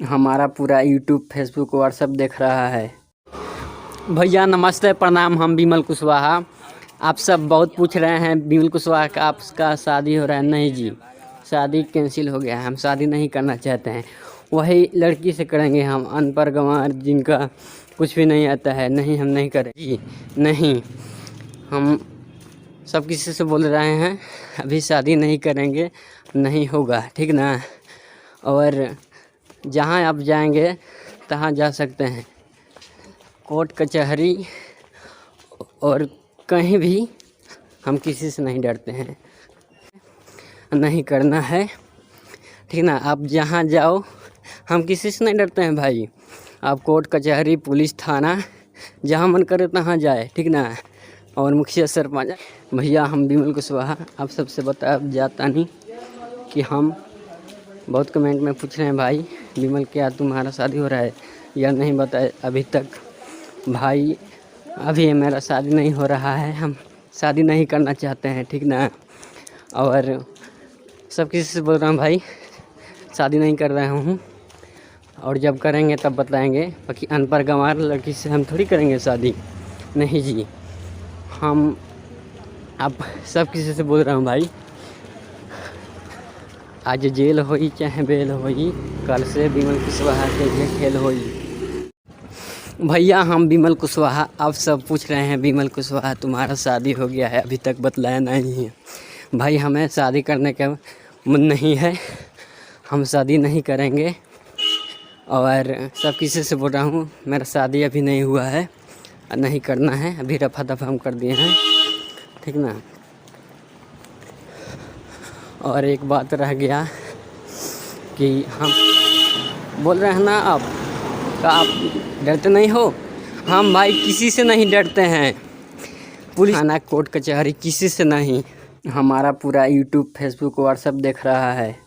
हमारा पूरा YouTube Facebook WhatsApp देख रहा है। भैया नमस्ते प्रणाम, हम विमल कुशवाहा। आप सब बहुत पूछ रहे हैं विमल कुशवाहा का आपका शादी हो रहा है। नहीं जी, शादी कैंसिल हो गया है। हम शादी नहीं करना चाहते हैं। वही लड़की से करेंगे हम, अनपढ़ गंवार जिनका कुछ भी नहीं आता है। नहीं, हम नहीं करेंगे जी, नहीं। हम सब किसी से बोल रहे हैं अभी शादी नहीं करेंगे, नहीं होगा, ठीक ना। और जहाँ आप जाएंगे तहाँ जा सकते हैं, कोर्ट कचहरी और कहीं भी। हम किसी से नहीं डरते हैं, नहीं करना है, ठीक ना। आप जहाँ जाओ, हम किसी से नहीं डरते हैं भाई। आप कोर्ट कचहरी पुलिस थाना जहाँ मन करे तहाँ जाए, ठीक ना। और मुखिया सरपंच। भैया हम विमल कुशवाहा आप सबसे बता जाता नहीं कि हम बहुत कमेंट में पूछ रहे हैं भाई विमल क्या तुम्हारा शादी हो रहा है या नहीं बताए अभी तक। भाई अभी मेरा शादी नहीं हो रहा है, हम शादी नहीं करना चाहते हैं, ठीक ना। और सब किसी से बोल रहा हूँ भाई शादी नहीं कर रहा हूँ, और जब करेंगे तब बताएंगे। बाकी अनपढ़ गंवार लड़की से हम थोड़ी करेंगे शादी, नहीं जी। हम अब सब किसी से बोल रहा हूँ भाई, आज जेल होई चाहे बेल होई, कल से विमल कुशवाहा के ये खेल होई। भैया हम विमल कुशवाहा, आप सब पूछ रहे हैं विमल कुशवाहा तुम्हारा शादी हो गया है, अभी तक बतलाया नहीं है। भाई हमें शादी करने का मन नहीं है, हम शादी नहीं करेंगे। और सब किसी से बोल रहा हूँ मेरा शादी अभी नहीं हुआ है, नहीं करना है। अभी रफा दफा हम कर दिए हैं, ठीक ना। और एक बात रह गया कि हम बोल रहे हैं ना आप का आप डरते नहीं हो। हम भाई किसी से नहीं डरते हैं, पुलिस थाना कोर्ट कचहरी किसी से नहीं। हमारा पूरा यूट्यूब फेसबुक व्हाट्सएप देख रहा है।